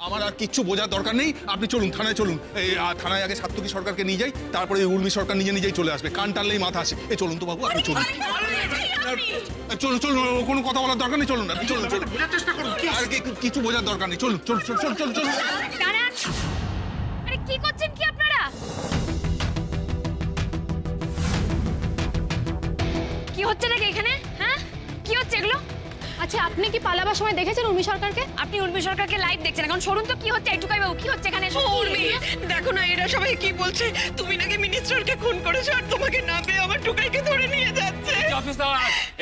আমার আর কিচ্ছু বোঝার দরকার নেই, আপনি চলুন থানায় চলুন। এই থানায় আগে সাত্তকী সরকারকে নিয়ে যাই, তারপরে উর্মি সরকার নিজেই চলে আসবে। কান টানলেই মাথা আসে। এই চলুন তো বাবু, আপনি চলুন। চলুন চলুন, কোনো কথা বলার দরকার নেই, চলুন আপনি চলুন চলুন। বোঝার চেষ্টা করুন, আর কিছু বোঝার দরকার নেই, চলুন চলুন চলুন চলুন চলুন। আরে কি করছেন কি আপনারা? কি হচ্ছে নাকি এখানে? হ্যাঁ, কি হচ্ছে এগুলো? আচ্ছা, আপনি কি পালাবার সময় দেখেছেন উর্মি সরকারকে? আপনি উর্মি সরকারকে লাইভ দেখছেন, এখন শুনুন তো কি হচ্ছে। একটুকাই বাবু, কি হচ্ছে এখানে? উর্মি, দেখো না এরা সবাই কি বলছে, তুমি নাকি মিনিস্টারকে খুন করেছো আর তোমাকে না পেয়ে আমার টুকাইকে ধরে নিয়ে যাচ্ছে। অফিসার,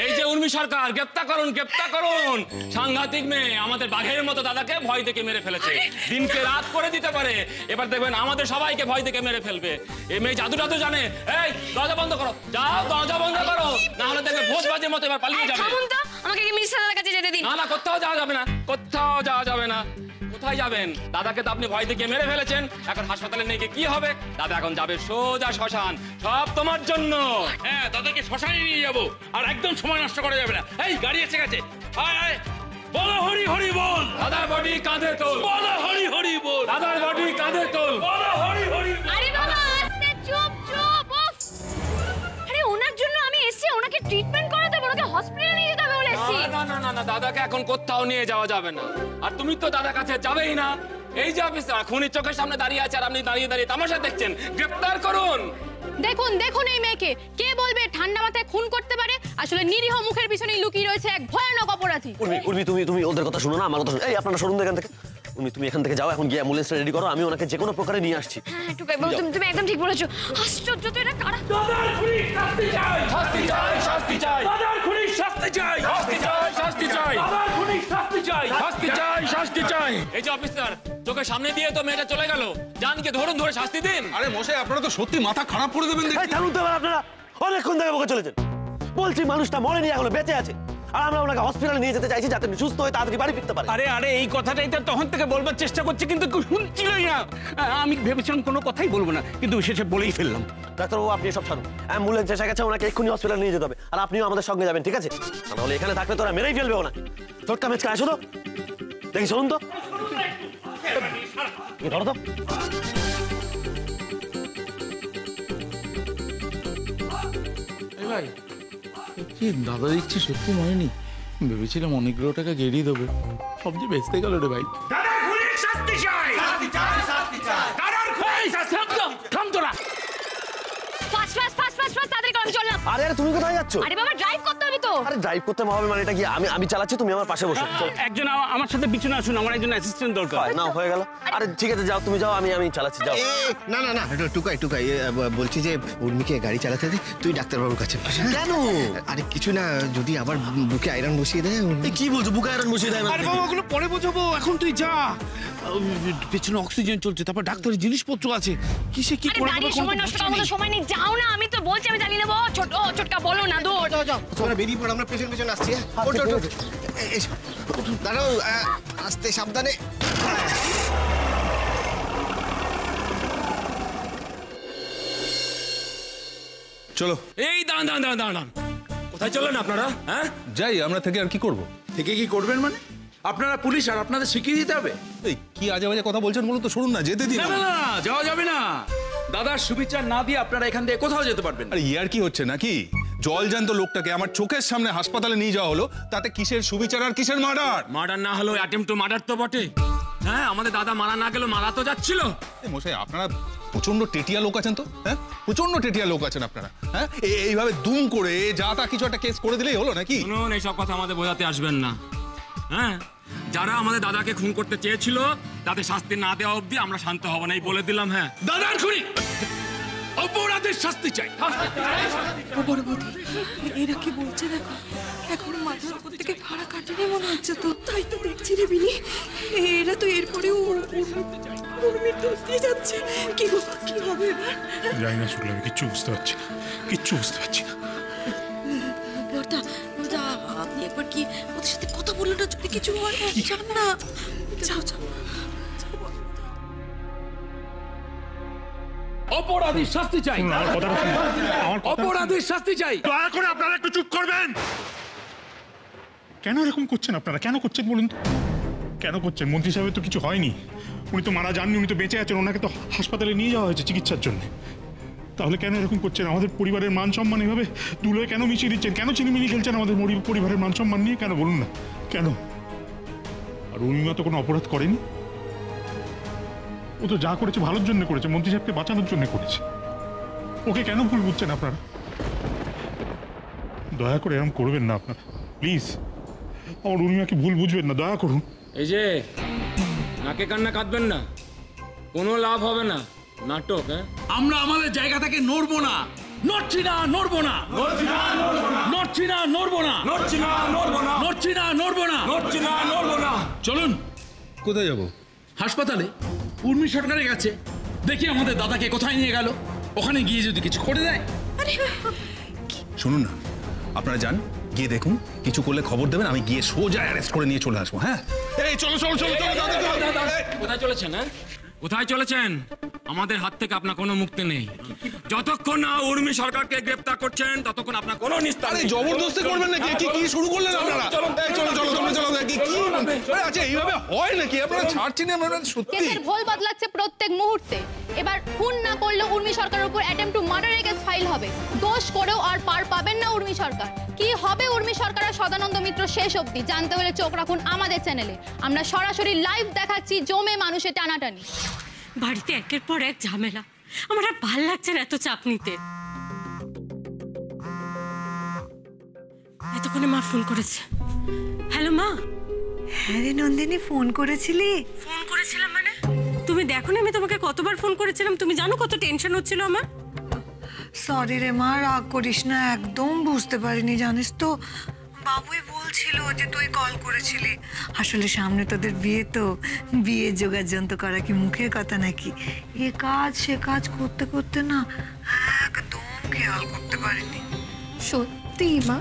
এই যে উর্মি সরকার, গ্রেপ্তার করুন, গ্রেপ্তার করুন। সাংঘাতিক মেয়ে, আমাদের বাঘের মতো দাদাকে ভয় দেখে মেরে ফেলেছে। দিনকে রাত করে দিতে পারে, এবার দেখবেন আমাদের সবাইকে ভয় দেখে মেরে ফেলবে। এই মেয়ে জাদু টাদু জানে। এই দরজা বন্ধ করো, যাও দরজা বন্ধ করো, না হলে দেখবে ভোজবাজের মতো এবার পালিয়ে যাবে। থামুন তো, আমাকে কি মিনিস্টারের কাছে যেতে দিন। না না, কোথাও যাওয়া যাবে না, কোথাও যাওয়া যাবে না। কোথায় যাবেন? দাদাকে তো আপনি ভয় দেখে মেরে ফেলেছেন, এখন হাসপাতালে নিয়ে গিয়ে কি হবে? দাদা এখন যাবে সোজা শ্মশান। সব তোমার জন্য। হ্যাঁ, দাদাকে শ্মশানে নিয়ে যাবো, আর একদম সময় নষ্ট করা যাবে না। এই গাড়ি এসে গেছে, আয় আয়, বলো হরি হরি বল। দাদার বডি কাঁধে তোল, বলো হরি হরি বল। দাদার বডি কাঁধে তোল, বলো হরি হরি বল। আরে বাবা, আস্তে, চুপ চুপ। উফ! আরে ওনার জন্য আমি এসেছি, ওনাকে ট্রিটমেন্ট করাতে হবে, ওনাকে হসপিটালে নিয়ে যেতে হবে বলে এসেছি। না না না না, দাদাকে এখন কোথাও নিয়ে যাওয়া যাবে না। আর তুমি তো দাদার কাছে যাবেই না। এই যে অফিসার খুনির চোখের সামনে দাঁড়িয়ে আছে, আর আপনি দাঁড়িয়ে দাঁড়িয়ে তামাশা দেখছেন। গ্রেপ্তার করুন। দেখুন দেখুন এই মেয়েকে, কে বলবে ঠান্ডা মাথায় খুন করতে পারে? আসলে নিরীহ মুখের পিছনেই লুকিয়ে রয়েছে এক ভয়ানক অপরাধী। উর্মি, তুমি ওদের কথা শুনো না, আমার কথা শুনো। এই আপনারা সরুন এখান থেকে। তুমি এখান থেকে যাও, এখন গিয়ে অ্যাম্বুলেন্সটা রেডি করো, আমি ওনাকে যে কোনো প্রকারে নিয়ে আসছি। হ্যাঁ টুকাই বাবু, তুমি একদম ঠিক বলেছো। আশ্চর্য তো, এটা কারা? দাদার খুনির শাস্তি চাই, শাস্তি চাই, শাস্তি চাই, দাদার খুনির শাস্তি চাই, শাস্তি চাই, শাস্তি চাই, দাদার খুনির শাস্তি চাই, শাস্তি চাই, শাস্তি চাই। এই যে অফিসার, চোখের সামনে দিয়ে তো মেয়েটা চলে গেল, জানকে ধরুন, ধরে শাস্তি দিন। আরে মশাই, আপনারা তো সত্যি মাথা খারাপ করে দেবেন। এই থামুন তো এবার আপনারা, অনেকক্ষণ থেকে বকে চলেছেন। বলছি মানুষটা মরেনি, এখনো বেঁচে আছে, আর আমরা ওনাকে হসপিটালে নিয়ে যেতে চাইছি যাতে সুস্থ হয়ে তাড়াতাড়ি বাড়ি ফিরতে পারে। আরে এই কথাটাই তো তখন থেকে বলবার চেষ্টা করছি, কিন্তু কেউ শুনছিলই না। আমি ভেবেছিলাম কোনো কথাই বলবো না, কিন্তু শেষে বলেই ফেললাম। ডাক্তারবাবু, আপনি সব ছাড়ুন, অ্যাম্বুলেন্স এসে গেছে, ওনাকে এক্ষুনি হসপিটালে নিয়ে যেতে হবে, আর আপনিও আমাদের সঙ্গে যাবেন, ঠিক আছে? তাহলে এখানে থাকলে তোরা মেরেই ফেলবে ওনাকে। চটকা মেচকা আসো তো, দেখি শুনুন তো, ধরো তো। ভাই, কি দাদা দেখছি সত্যি মরেনি। ভেবেছিলাম অনেকগুলো টাকা গেড়িয়ে দেবো, সব যে বেচতে গেল রে ভাই। দাদার খুনির শাস্তি চাই, শাস্তি চাই, শাস্তি চাই, দাদার খুনির শাস্তি। থাম তোরা। Fast fast fast fast fast, তাড়াতাড়ি করো, চল না। আরে তুমি কোথায় যাচ্ছ? আরে বাবা, ড্রাইভ করতে হবে তো। আরে ড্রাইভ করতে হবে মানে এটা কি? আমি চালাচ্ছি, তুমি আমার পাশে বসো। একজন আমার সাথে পিছনে আসুন, আমার একজন অ্যাসিস্ট্যান্ট দরকার। না হয়ে গেল। আরে ঠিক আছে, যাও তুমি যাও, আমি চালাচ্ছি, যাও। না না না, টুকাই বলছি যে উর্মিকে গাড়ি চালাতে দে, তুই ডাক্তারবাবুর কাছে। কেন? আরে কিছু না, যদি আবার বুকে আয়রন বসিয়ে দেয়। কি বলছো, বুকে আয়রন বসিয়ে দেয়? আরে বাবা, ওগুলো পরে বোঝাবো, এখন তুই যা। পেছনে অক্সিজেন চলছে, তারপর ডাক্তারের জিনিসপত্র আছে, কিসে কি করে দাঁড়িয়ে সময় নষ্ট করার মতো সময় নেই, যাও না। আমি তো বলছি আমি জানি নেবো। ছোটকা বলো না, দৌড়। তোমরা বেরিয়ে পড়ো, আমরা পেছন পেছন আসছি। দাঁড়াও, আস্তে সাবধানে। চলো। এই দাঁড়ান দাঁড়ান দাঁড়ান দাঁড়ান, কোথায় চলেন আপনারা? হ্যাঁ, যাই, আমরা থেকে আর কি করব? থেকে কি করবেন মানে? আপনারা পুলিশ, আর আপনাদের শিখিয়ে দিতে হবে? এই কি আজে বাজে কথা বলছেন বলুন তো, শুনুন না, যেতে দিন। না না না, যাওয়া যাবে না। দাদার সুবিচার না দিয়ে আপনারা এখান থেকে কোথাও যেতে পারবেন না। আরে ইয়ার কি হচ্ছে নাকি? জলজান্ত লোকটাকে আমার চোখের সামনে হাসপাতালে নিয়ে যাওয়া হলো, তাতে কিসের সুবিচার আর কিসের মার্ডার? মার্ডার না হলো অ্যাটেম্প টু মার্ডার তো বটে। হ্যাঁ, আমাদের দাদা মারা না গেল, মারা তো যাচ্ছিল। মশাই, আপনারা প্রচন্ড টেটিয়া লোক আছেন তো। হ্যাঁ, প্রচন্ড টেটিয়া লোক আছেন আপনারা। হ্যাঁ, এইভাবে দুম করে যা তা কিছু একটা কেস করে দিলেই হলো নাকি? শুনুন, এইসব কথা আমাদের বোঝাতে আসবেন না। হ্যাঁ, যারা আমাদের দাদাকে খুন করতে চেয়েছিল তাদের শাস্তি না দেওয়া অবধি আমরা শান্ত হব না, এই বলে দিলাম। হ্যাঁ, দাদার খুনি অপরাধের শাস্তি চাই। এরা কি বলছে দেখো, এখন মাথার উপর থেকে ভাড়া কাটেনি মনে হচ্ছে তো। তাই তো দেখছি রে বিনি, এরা তো এরপরেও উর্মির দোষ দিয়ে যাচ্ছে। কি হবে এবার? জানি না শুক্লা, আমি কিচ্ছু বুঝতে পারছি না, কিচ্ছু বুঝতে পারছি না। বর্দা, আপনি একবার কি ওদের সাথে কথা বললেন না? যদি কিছু হয় যান না, যাও। অপরাধীর শাস্তি চাই, অপরাধীর শাস্তি চাই। দয়া করে আপনারা একটু চুপ করবেন। কেন এরকম করছেন আপনারা? কেন করছেন বলুন তো? কেন করছেন? মন্ত্রী সাহেবের তো কিছু হয়নি, উনি তো মারা যাননি, উনি তো বেঁচে আছেন, ওনাকে তো হাসপাতালে নিয়ে যাওয়া হয়েছে চিকিৎসার জন্য। তাহলে কেন এরকম করছেন? আমাদের পরিবারের মান সম্মান এভাবে ধুলোয় কেন মিশিয়ে দিচ্ছেন? কেন চিনিমিনি খেলছেন আমাদের পরিবারের মান সম্মান নিয়ে? কেন বলুন না, কেন? আর উর্মিমা তো কোনো অপরাধ করেনি, ও তো যা করেছে ভালোর জন্য করেছে, মন্ত্রী সাহেবকে বাঁচানোর জন্য করেছে। ওকে কেন ভুল বুঝছেন আপনারা? দয়া করে এরকম করবেন না আপনারা, প্লিজ। আমার উর্মিমাকে ভুল বুঝবেন না, দয়া করুন। এই যে নাকে কান্না কাঁদবেন না, কোনো লাভ হবে না, নাটক। হ্যাঁ, আমরা আমাদের জায়গা থেকে নড়বো না, নড়ছি না, নড়বো না, নড়ছি না, নড়বো না, নড়ছি না, নড়বো না, নড়ছি না, নড়বো না, নড়ছি না, নড়বো না। চলুন। কোথায় যাব? হাসপাতালে উর্মি সরকারের কাছে, দেখি আমাদের দাদাকে কোথায় নিয়ে গেল, ওখানে গিয়ে যদি কিছু করে দেয়। শুনুন না, আপনারা যান, গিয়ে দেখুন, কিছু করলে খবর দেবেন, আমি গিয়ে সোজা অ্যারেস্ট করে নিয়ে চলে আসবো। হ্যাঁ, এই চলো চলো চলো চলো। কোথায় চলেছেন? হ্যাঁ, কোথায় চলেছেন? আমাদের হাত থেকে আপনার কোনো মুক্তি নেই। যতক্ষণ না উর্মি সরকারকে গ্রেফতার করছেন ততক্ষণ আপনার কোনো নিস্তার নেই। জবরদস্তি করবেন নাকি? কি শুরু করলেন আপনারা? এই চলো চলো চলো চলো। কি আচ্ছা, এইভাবে হয় নাকি? আপনারা ছাড়ছেন আপনারা? সত্যি কেসের ভোল বদলাচ্ছে প্রত্যেক মুহূর্তে। এবার খুন না করলে উর্মি সরকারের উপর অ্যাটেম্পট টু মার্ডারের কেস ফাইল হবে। দোষ করেও আর পার পাবেন না উর্মি সরকার। কি হবে উর্মি সরকার আর সদানন্দ মিত্র শেষ অবধি জানতে হলে চোখ রাখুন আমাদের চ্যানেলে। আমরা সরাসরি লাইভ দেখাচ্ছি জমে মানুষের টানাটানি। বাড়িতে একের পর এক ঝামেলা, আমার আর ভাল লাগছে না এত চাপ নিতে। এতক্ষণে মা ফোন করেছে। হ্যালো মা। হ্যাঁ রে নন্দিনী, ফোন করেছিলি? ফোন করেছিলাম মানে? তুমি দেখো না আমি তোমাকে কতবার ফোন করেছিলাম, তুমি জানো কত টেনশন হচ্ছিল আমার। সরি রে মা, রাগ করিস না, একদম বুঝতে পারিনি জানিস তো। বাবুই বলছিল যে তুই কল করেছিলি। আসলে সামনে তোদের বিয়ে, তো বিয়ে যোগাযন্ত্র করা কি মুখের কথা নাকি? এ কাজ সে কাজ করতে করতে না একদম খেয়াল করতে পারিনি। সত্যি মা,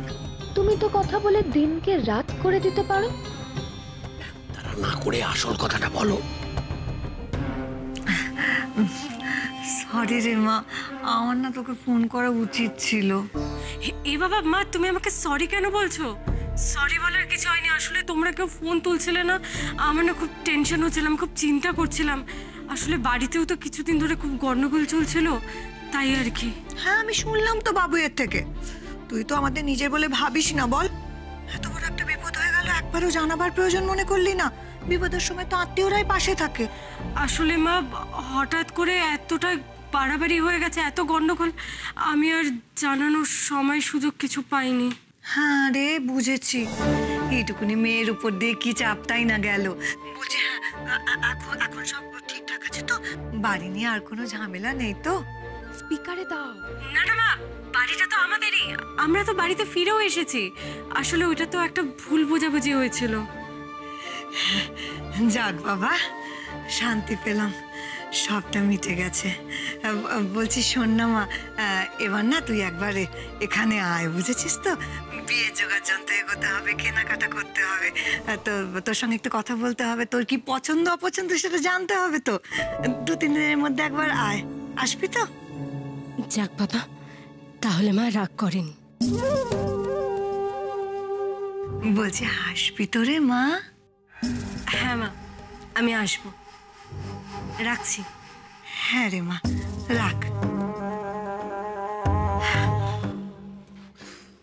তুমি তো কথা বলে দিনকে রাত করে দিতে পারো। তারা না করে আসল কথাটা বলো। সরি রে মা, আমার না তোকে ফোন করা উচিত ছিল। এ বাবা, মা তুমি আমাকে সরি কেন বলছো? সরি বলার কিছু হয়নি, আসলে তোমরা কেউ ফোন তুলছিলে না, আমার না খুব টেনশন হচ্ছিলাম, খুব চিন্তা করছিলাম। আসলে বাড়িতেও তো কিছুদিন ধরে খুব গন্ডগোল চলছিল, তাই আর কি। হ্যাঁ, আমি শুনলাম তো বাবুয়ের থেকে। তুই তো আমাদের নিজের বলে ভাবিস না, বল। এত বড় একটা বিপদ হয়ে গেল, একবারও জানাবার প্রয়োজন মনে করলি না? বিপদের সময় তো আত্মীয়রাই পাশে থাকে। আসলে মা হঠাৎ করে এতটা বাড়াবাড়ি হয়ে গেছে, এত গন্ডগোল, আমি আর জানানোর সময় সুযোগ কিছু পাইনি। হ্যাঁ রে, বুঝেছি। এইটুকুনি মেয়ের উপর দিয়ে কি চাপটাই না গেল। বুঝে এখন সব ঠিকঠাক আছে তো? বাড়ি নিয়ে আর কোনো ঝামেলা নেই তো? স্পিকারে দাও। না না মা, বাড়িটা তো আমাদেরই, আমরা তো বাড়িতে ফিরেও এসেছি। আসলে ওইটা তো একটা ভুল বোঝাবুঝি হয়েছিল। যাক বাবা, শান্তি পেলাম, সবটা মিটে গেছে। বলছি শোন না মা, এবার না তুই একবারে এখানে আয়, বুঝেছিস তো? বিয়ে যোগাযন্ত্র এগোতে হবে, কেনাকাটা করতে হবে, তো তোর সঙ্গে একটু কথা বলতে হবে, তোর কি পছন্দ অপছন্দ সেটা জানতে হবে তো। 2-3 দিনের মধ্যে একবার আয়, আসবি তো? যাক বাবা, তাহলে মা রাগ করেনি। বলছি আসবি তো রে মা? হ্যাঁ মা, আমি আসবো, রাখছি। হ্যাঁ রে মা, রাখ।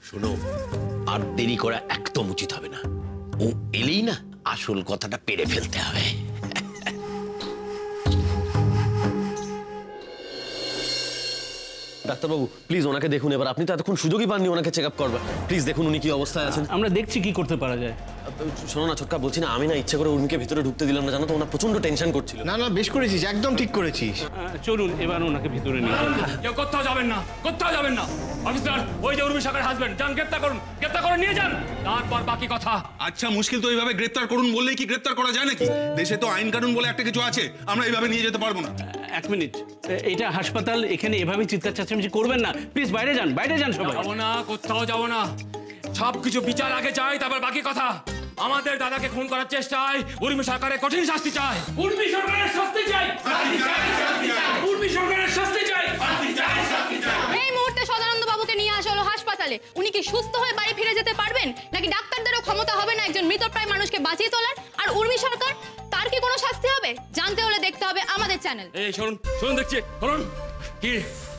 শোনো, আর দেরি করা একদম উচিত হবে না। ও এলেই না আসল কথাটা পেরে ফেলতে হবে। ডাক্তারবাবু প্লিজ ওনাকে দেখুন এবার। আপনি তো এতক্ষণ সুযোগই পাননি ওনাকে চেক আপ করবার। প্লিজ দেখুন উনি কি অবস্থায় আছেন। আমরা দেখছি কি করতে পারা যায়। শোনো না ছোটকা, বলছি না আমি না ইচ্ছে করে উর্মিকে ভিতরে ঢুকতে দিলাম না, জানো তো? ওনার প্রচন্ড টেনশন করছিল। না না, বেশ করেছিস, একদম ঠিক করেছিস। চলুন এবার ওনাকে ভিতরে নিয়ে যান। কেউ কোথাও যাবেন না, কোথাও যাবেন না। অফিসার, ওই যে উর্মি সরকার হাজবেন্ড, যান গ্রেফতার করুন, গ্রেফতার করে নিয়ে যান, তারপর বাকি কথা। আচ্ছা, মুশকিল তো এইভাবে গ্রেফতার করুন বললেই কি গ্রেফতার করা যায় নাকি? দেশে তো আইন কানুন বলে একটা কিছু আছে, আমরা এইভাবে নিয়ে যেতে পারবো না। এক মিনিট, এটা হাসপাতাল, এখানে এভাবে চিৎকার চেঁচামেচি করবেন না, প্লিজ বাইরে যান, বাইরে যান সবাই। যাবো না, কোথাও যাবো না, সব কিছু বিচার আগে চাই, তারপর বাকি কথা। আমাদের দাদাকে খুন করার চেষ্টায় উর্মি সরকারের কঠিন শাস্তি চাই। উর্মি সরকারের শাস্তি চাই, উর্মি সরকারের শাস্তি চাই। এই মুহূর্তে সদানন্দ বাবুকে নিয়ে আসা হলো হাসপাতালে। তাহলে উনি কি সুস্থ হয়ে বাড়ি ফিরে যেতে পারবেন, নাকি ডাক্তারদেরও ক্ষমতা হবে না একজন মৃতপ্রায় মানুষকে বাঁচিয়ে তোলার? আর উর্মি সরকার, তার কি কোনো শাস্তি হবে? জানতে হলে দেখতে হবে আমাদের চ্যানেল। এই শুনুন শুনুন, দেখছি শুনুন। কি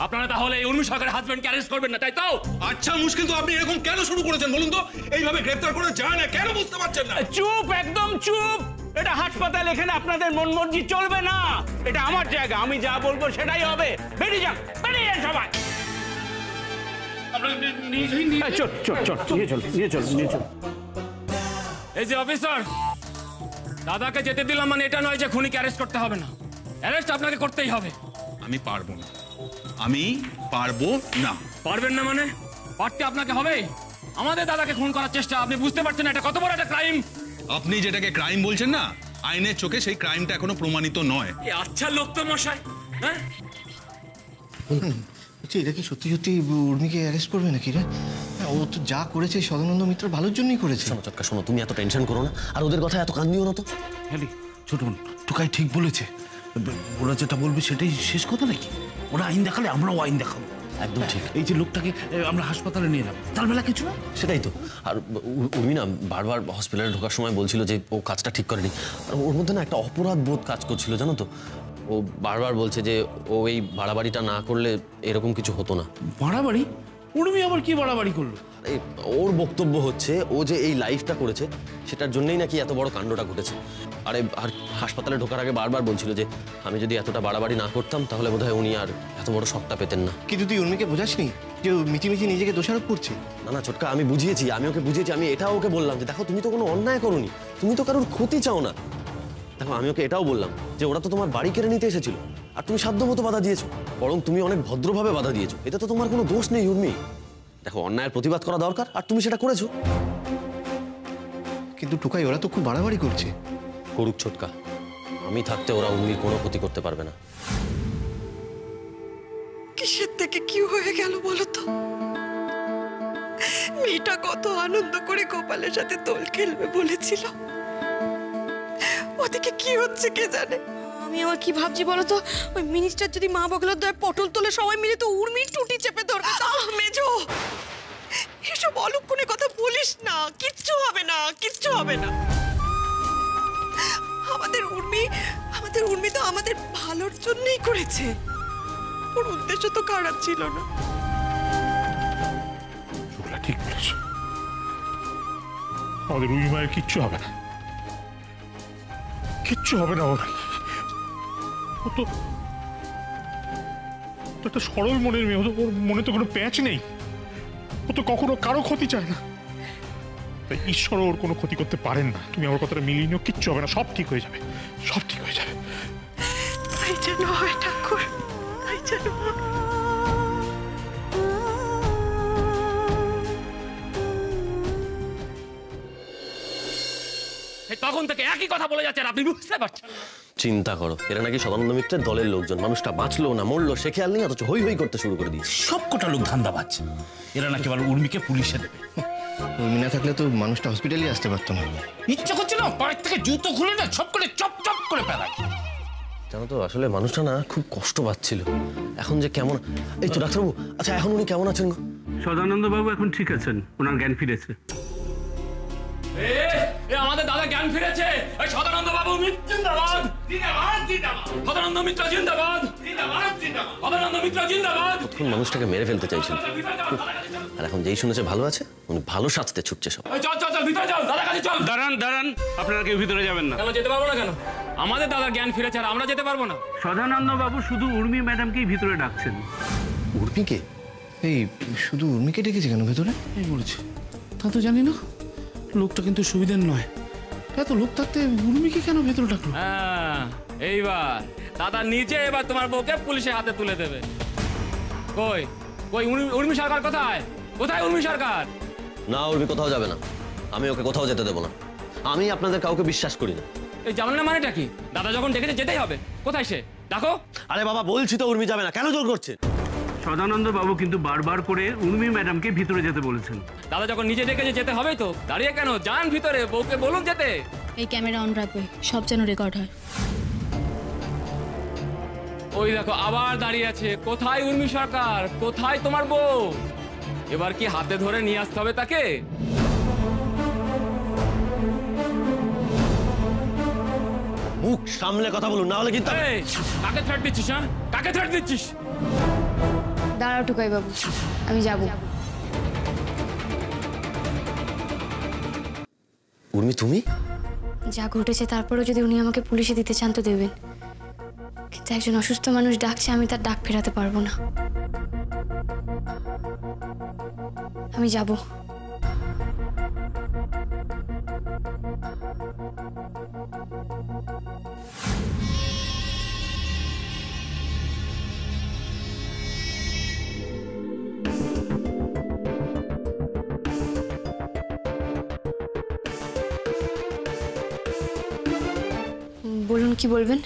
আপনারা তাহলে এই উর্মি সরকারের হাজবেন্ডকে অ্যারেস্ট করবেন না, তাই তো? আচ্ছা মুশকিল তো আপনি এরকম কেন শুরু করেছেন বলুন তো? এইভাবে গ্রেফতার করে যায় না কেন বুঝতে পারছেন না? চুপ, একদম চুপ। এটা হাসপাতাল, এখানে আপনাদের মন মর্জি চলবে না। এটা আমার জায়গা, আমি যা বলবো সেটাই হবে। বেরিয়ে যান, বেরিয়ে যান সবাই। চল চল চল, নিয়ে চল নিয়ে চল নিয়ে চল। এই যে অফিসার, দাদাকে যেতে দিলাম মানে এটা নয় যে খুনিকে অ্যারেস্ট করতে হবে না। অ্যারেস্ট আপনাকে করতেই হবে। আমি পারবো না, আমি পারবো না। পারবেন না মানে? পারতে আপনাকে হবে। আমাদের দাদাকে খুন করার চেষ্টা, আপনি বুঝতে পারছেন না এটা কত বড় একটা ক্রাইম? আপনি যেটাকে ক্রাইম বলছেন না, আইনের চোখে সেই ক্রাইমটা এখনো প্রমাণিত নয়। আচ্ছা লোক তো মশাই, হ্যাঁ এটা কি সত্যি সত্যি উর্মিকে অ্যারেস্ট করবে নাকি রে? ও তো যা করেছে সদানন্দ মিত্র ভালোর জন্যই করেছে। শোনো চটকা, শোনো, তুমি এত টেনশন করো না, আর ওদের কথা এত কান দিও না তো। হ্যাঁ ছোট বোন, টুকাই ঠিক বলেছে। ওরা যেটা বলবে সেটাই শেষ কথা নাকি? ওরা আইন দেখালে আমরাও আইন দেখাবো। একদম ঠিক। এই যে লোকটাকে আমরা হাসপাতালে নিয়ে এলাম, তার বেলা কিছু না। সেটাই তো। আর উর্মি না বারবার হসপিটালে ঢোকার সময় বলছিল যে ও কাজটা ঠিক করেনি, আর ওর মধ্যে না একটা অপরাধ বোধ কাজ করছিল, জানো তো। ও বারবার বলছে যে ও এই বাড়াবাড়িটা না করলে এরকম কিছু হতো না। বাড়াবাড়ি? উর্মি আবার কি বাড়াবাড়ি করলো? ওর বক্তব্য হচ্ছে ও যে এই লাইফটা করেছে সেটার জন্যই নাকি এত বড় কাণ্ডটা ঘটেছে। আরে আর হাসপাতালে ঢোকার আগে বারবার বলছিল যে আমি যদি এতটা বাড়াবাড়ি না করতাম তাহলে বোধহয় উনি আর এত বড় শকটা পেতেন না। কিন্তু তুই উর্মিকে বোঝাসনি যে মিটিমিটি নিজেকে দোষারোপ করছে? না না ছোটকা, আমি বুঝিয়েছি, আমি ওকে বুঝিয়েছি। আমি এটাও ওকে বললাম যে দেখো তুমি তো কোনো অন্যায় করোনি, তুমি তো কারোর ক্ষতি চাও না। দেখো আমি ওকে এটাও বললাম যে ওরা তো তোমার বাড়ি কেড়ে নিতে এসেছিল, আর তুমি সাধ্যমতো বাধা দিয়েছো, বরং তুমি অনেক ভদ্রভাবে বাধা দিয়েছো। এটা তো তোমার কোনো দোষ নেই উর্মি। দেখো অন্যায়ের প্রতিবাদ করা দরকার, আর তুমি সেটা করেছো। কিন্তু টুকাই ওরা তো খুব বাড়াবাড়ি করছে। করুক ছোটকা, আমি থাকতে ওরা উর্মির কোনো ক্ষতি করতে পারবে না। কিসের থেকে কি হয়ে গেল বলো তো? মেয়েটা কত আনন্দ করে গোপালের সাথে দোল খেলবে বলেছিল, ওদিকে কি হচ্ছে কে জানে। আমি আবার কি ভাবছি বলো তো, ওই মিনিস্টার যদি মা বগলদার পটল তোলে সবাই মিলে তো উর্মির টুটি চেপে ধরবে। মেজো, এসব অলক্ষণে কথা বলিস না, কিচ্ছু হবে না, কিচ্ছু হবে না। আমাদের উর্মি তো আমাদের ভালোর জন্যই করেছে, ওর উদ্দেশ্য তো খারাপ ছিল না। শুক্লা ঠিক বলেছে, আমাদের উর্মি মায়ের কিচ্ছু হবে না, কিচ্ছু হবে না। ওর তো একটা সরল মনের মেয়ে, ওর মনে তো কোনো প্যাচ নেই, ও তো কখনো কারো ক্ষতি চায় না। তাই ঈশ্বর ওর কোনো ক্ষতি করতে পারেন না। তুমি আমার কথাটা মিলিয়ে নিও, কিচ্ছু হবে না, সব ঠিক হয়ে যাবে, সব ঠিক হয়ে যাবে। তাই যেন হয় ঠাকুর, তাই যেন হয়। তখন থেকে একই কথা বলে যাচ্ছেন, আপনি বুঝতে পারছেন? চিন্তা করো, এরা নাকি সদানন্দ মিত্রের দলের লোকজন। মানুষটা বাঁচলো না মরলো সে খেয়াল নেই, অথচ হই হই করতে শুরু করে দিয়েছে। সব কটা লোক ধান্দা পাচ্ছে। এরা নাকি বলে উর্মিকে পুলিশে দেবে। উর্মি না থাকলে তো মানুষটা হসপিটালে আসতে পারতো না। ইচ্ছা করছে না পায়ের থেকে জুতো খুলে না সব করে চপ চপ করে ফেলায়। জানো তো আসলে মানুষটা না খুব কষ্ট পাচ্ছিল। এখন যে কেমন, এই তো ডাক্তারবাবু, আচ্ছা এখন উনি কেমন আছেন গো? সদানন্দ বাবু এখন ঠিক আছেন, ওনার জ্ঞান ফিরেছে। আমাদের দাদা জ্ঞান ফিরেছে। সদানন্দ বাবু জিন্দাবাদ, সদানন্দ মিত্র জিন্দাবাদ, সদানন্দ মিত্র জিন্দাবাদ। তখন মানুষটাকে মেরে ফেলতে চাইছিল, আর এখন যেই শুনেছে ভালো আছে উনি ভালো সাজতে ছুটছে সব। চল চল চল ভিতরে চল, দাদা কাছে চল। দাঁড়ান দাঁড়ান, আপনারা কেউ ভিতরে যাবেন না। কেন যেতে পারবো না কেন? আমাদের দাদার জ্ঞান ফিরেছে আর আমরা যেতে পারবো না? সদানন্দ বাবু শুধু উর্মি ম্যাডামকেই ভিতরে ডাকছেন। উর্মিকে? এই শুধু উর্মিকে ডেকেছে কেন ভেতরে? এই বলেছে তা তো জানি না। লোকটা কিন্তু সুবিধের নয়, এত লোক থাকতে উর্মিকে কেন ভেতরে ডাকলো? হ্যাঁ এইবার দাদা নিজে এবার তোমার বউকে পুলিশের হাতে তুলে দেবে। কই কই উর্মি সরকার কোথায়? কোথায় উর্মি সরকার? না, উর্মি কোথাও যাবে না, আমি ওকে কোথাও যেতে দেবো না। আমি আপনাদের কাউকে বিশ্বাস করি না। এই যাবেন না মানেটা কি? দাদা যখন ডেকেছে যেতেই হবে। কোথায় সে? দেখো। আরে বাবা বলছি তো উর্মি যাবে না, কেন জোর করছে? সদানন্দ বাবু কিন্তু বারবার করে উর্মি ম্যাডামকে ভিতরে যেতে বলেছেন। দাদা যখন নিজে ডেকেছে যেতে হবে তো, দাঁড়িয়ে কেন? যান ভিতরে, বউকে বলুন যেতে। এই ক্যামেরা অন রাখবে, সব যেন রেকর্ড হয়। ওই দেখো আবার দাঁড়িয়ে আছে। কোথায় উর্মি সরকার? কোথায় তোমার বউ? এবার কি হাতে ধরে নিয়ে আসতে হবে তাকে? মুখ সামলে কথা বলুন, না হলে কিন্তু এই, কাকে থ্রেট দিচ্ছিস? হ্যাঁ, কাকে থ্রেট দিচ্ছিস? দাঁড়াও টুকাই বাবু, আমি যাব। উর্মি তুমি? যা ঘটেছে তারপরেও যদি উনি আমাকে পুলিশে দিতে চান তো দেবেন, কিন্তু একজন অসুস্থ মানুষ ডাকছে, আমি তার ডাক ফেরাতে পারবো না। আমি যাব। বলুন, কি বলবেন?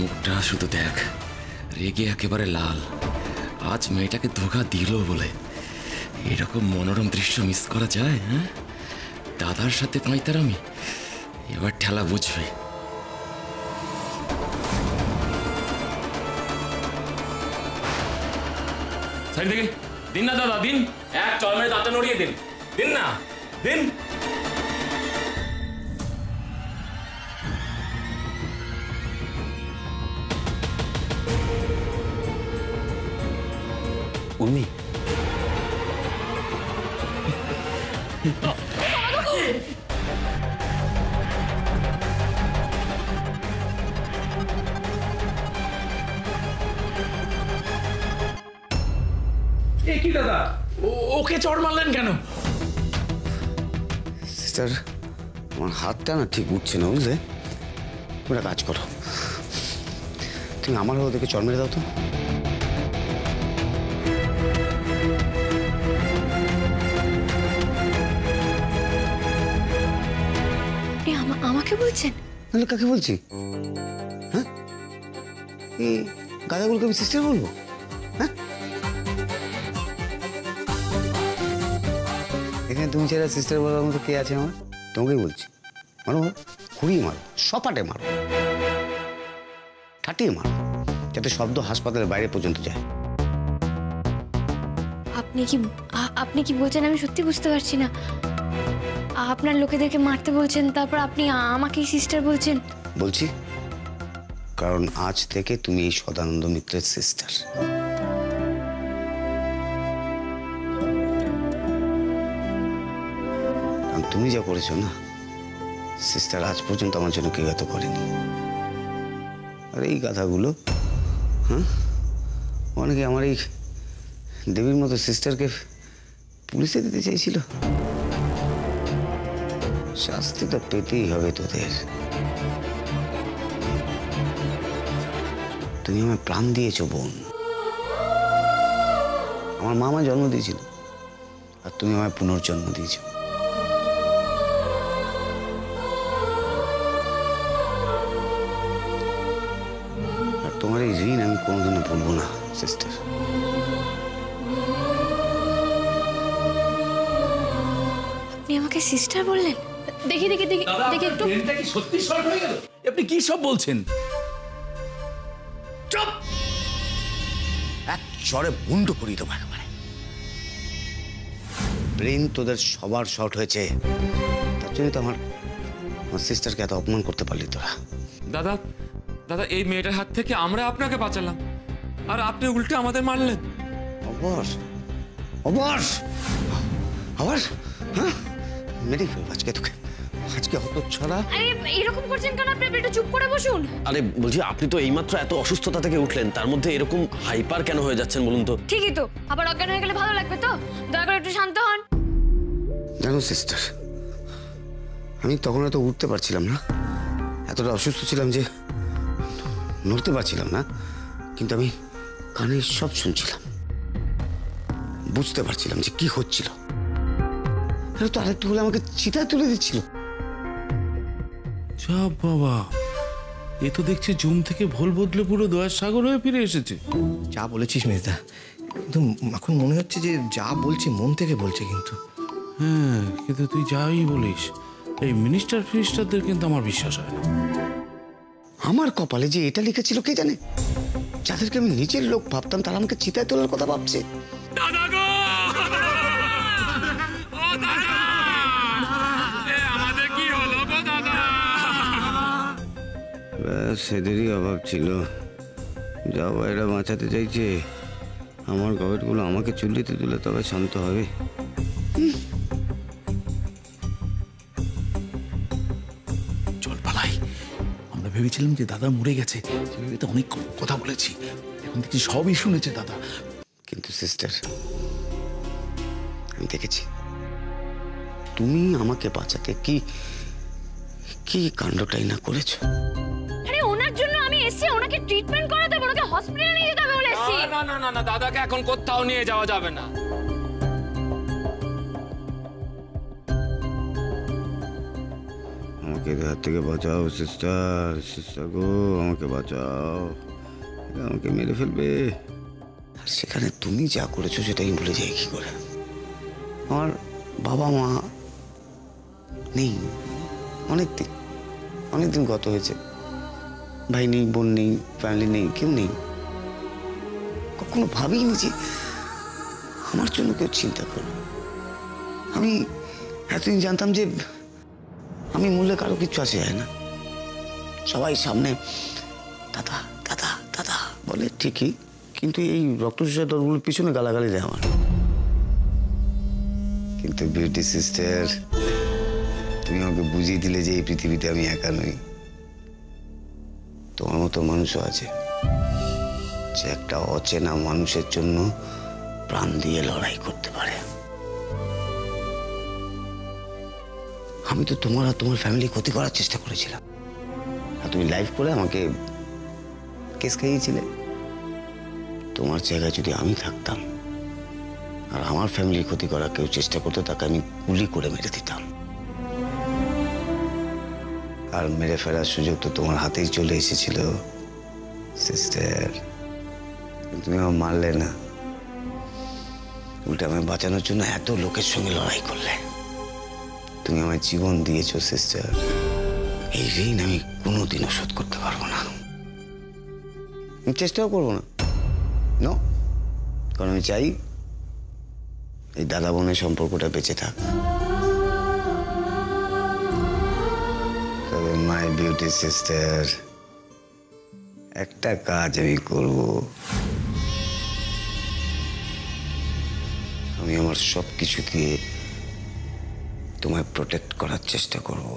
মুখটা শুধু দেখ, রেগে একেবারে লাল। আজ মেয়েটাকে ধোঁকা দিল বলে এরকম মনোরম দৃশ্য মিস করা যায়? হ্যাঁ, দাদার সাথে পাঁইতারামি, এবার ঠেলা বুঝবে। সাইড থেকে দিন না দাদা, দিন। এক চল মেরে দাঁতে নড়িয়ে দিন, দিন না, দিন। উর্মি, কি দাদা, ওকে চড় মারলেন কেন? সিস্টার, আমার হাতটা না ঠিক উঠছে না, বুঝলে? একটা কাজ করো, তুমি আমার ওদেরকে চড় মেরে দাও তো। আমাকে বলছেন? তাহলে কাকে বলছি? হ্যাঁ, এই গাদাগুলোকে আমি সিস্টার বলবো? হ্যাঁ, এখানে তুমি ছাড়া সিস্টার বলার মতো কে আছে আমার? তোমাকেই বলছি, মারো, খুঁড়িয়ে মারো, সপাটে মারো, ঠাটিয়ে মারো, যাতে শব্দ হাসপাতালের বাইরে পর্যন্ত যায়। আপনি কি বলছেন আমি সত্যি বুঝতে পারছি না। আপনার লোকেদেরকে মারতে বলছেন, তারপর আপনি আমাকে সিস্টার বলছেন? বলছি কারণ আজ থেকে তুমি এই সদানন্দ মিত্রের সিস্টার। তুমি যা করেছো না সিস্টার, আজ পর্যন্ত আমার জন্য কেউ এত করেনি। আর এই গাধাগুলো, হ্যাঁ, অনেকে আমার এই দেবীর মতো সিস্টারকে পুলিশে দিতে চাইছিল। শাস্তি তো পেতেই হবে তোদের। তুমি আমায় প্রাণ দিয়েছো বোন, আমার মা আমায় জন্ম দিয়েছিল, আর তুমি আমায় পুনর্জন্ম দিয়েছো। আর তোমার এই ঋণ আমি কোনোদিনও ভুলবো না সিস্টার। আপনি আমাকে সিস্টার বললেন? দেখি একটু। ব্রেনটা কি সত্যি শর্ট হয়ে গেল? আপনি কি সব বলছেন? চুপ! এক চড়ে মুন্ডু করিয়ে দেবো একেবারে। ব্রেন তোদের সবার শর্ট হয়েছে, তার জন্য তো আমার সিস্টারকে এত অপমান করতে পারলি তোরা। দাদা, দাদা, এই মেয়েটার হাত থেকে আমরা আপনাকে বাঁচালাম, আর আপনি উল্টে আমাদের মারলেন। অবশ, অবশ, আবার হ্যাঁ, মেরে ফেলবো আজকে তোকে। আজকে হতো ছড়া। আরে এরকম করছেন কেন? আপনি একটু চুপ করে বসুন। আরে বলছি, আপনি তো এইমাত্র এত অসুস্থতা থেকে উঠলেন, তার মধ্যে এরকম হাইপার কেন হয়ে যাচ্ছেন বলুন তো? ঠিকই তো, আবার অজ্ঞান হয়ে গেলে ভালো লাগবে তো? দয়া করে একটু শান্ত হন। জানো সিস্টার, আমি তখন হয়তো উঠতে পারছিলাম না, এতটা অসুস্থ ছিলাম যে নড়তে পারছিলাম না, কিন্তু আমি কানে সব শুনছিলাম। বুঝতে পারছিলাম যে কি হচ্ছিল। তো আরেকটু হলে আমাকে চিতায় তুলে দিচ্ছিল। যা বাবা, এ তো দেখছি জুম থেকে ভোল বদলে পুরো দয়ার সাগর হয়ে ফিরে এসেছে। যা বলেছিস মেজদা, কিন্তু এখন মনে হচ্ছে যে যা বলছি মন থেকে বলছে। কিন্তু হ্যাঁ, কিন্তু তুই যাই বলিস, এই মিনিস্টারদের কিন্তু আমার বিশ্বাস হয় না। আমার কপালে যে এটা লিখেছিল কে জানে? যাদেরকে আমি নিজের লোক ভাবতাম তারা আমাকে চিতায় তোলার কথা ভাবছে। দাদা গো, ও দাদা, আমাদের কি হলো গো দাদা? সেদেরই অভাব ছিল। যা এরা বাঁচাতে চাইছে, আমার গবেটগুলো আমাকে চুল্লিতে তুলে তবে শান্ত হবে। চল পালাই। আমরা ভেবেছিলাম যে দাদা মরে গেছে, তো অনেক কথা বলেছি, এখন দেখছি সবই শুনেছে দাদা। কিন্তু সিস্টার, আমি দেখেছি তুমি আমাকে বাঁচাতে কি কি কাণ্ডটাই না করেছো। আরে ওনার জন্য আমি এসেছি ওনাকে ট্রিটমেন্ট করাতে, ওনাকে হসপিটালে নিয়ে যেতে হবে বলে এসেছি। না না না না, দাদাকে এখন কোথাও নিয়ে যাওয়া যাবে না। আমাকে এদের হাত থেকে বাঁচাও সিস্টার, সিস্টার গো আমাকে বাঁচাও, এরা আমাকে মেরে ফেলবে। আর সেখানে তুমি যা করেছো সেটাই ভুলে যাই কি করে? আমার বাবা মা নেই, অনেকদিন গত হয়েছে। ভাই নেই, বোন নেই, ফ্যামিলি নেই, কেউ নেই। কখনো ভাবিনি যে আমার জন্য কেউ চিন্তা করবে। আমি এতদিন জানতাম যে আমি মূল্যে কারো কিছু আসে যায় না। সবাই সামনে দাদা দাদা দাদা বলে ঠিকই, কিন্তু এই রক্তচোষা দলগুলোর পিছনে গালাগালি দেয় আমার। কিন্তু বিউটি সিস্টার, তুমি আমাকে বুঝিয়ে দিলে যে এই পৃথিবীতে আমি একা নই। তোমার মতো মানুষও আছে যে একটা অচেনা মানুষের জন্য প্রাণ দিয়ে লড়াই করতে পারে। আমি তো তোমার আর তোমার ফ্যামিলি ক্ষতি করার চেষ্টা করেছিলাম, আর তুমি লাইভ করে আমাকে কেস খাইয়েছিলে। তোমার জায়গায় যদি আমি থাকতাম আর আমার ফ্যামিলির ক্ষতি করার কেউ চেষ্টা করতো, তাকে আমি গুলি করে মেরে দিতাম। আর মেরে ফেলার সুযোগ তো তোমার হাতেই চলে এসেছিল সিস্টার, তুমি আমার মারলে না, উল্টে আমায় বাঁচানোর জন্য এত লোকের সঙ্গে লড়াই করলে। তুমি আমার জীবন দিয়েছো সিস্টার, এই ঋণ আমি কোনোদিনও শোধ করতে পারবো না, আমি চেষ্টাও করবো না। নো, কারণ আমি চাই এই দাদা বোনের সম্পর্কটা বেঁচে থাক। তবে মাই বিউটি সিস্টার, একটা কাজ আমি করব। আমি আমার সব কিছু দিয়ে তোমায় প্রোটেক্ট করার চেষ্টা করব।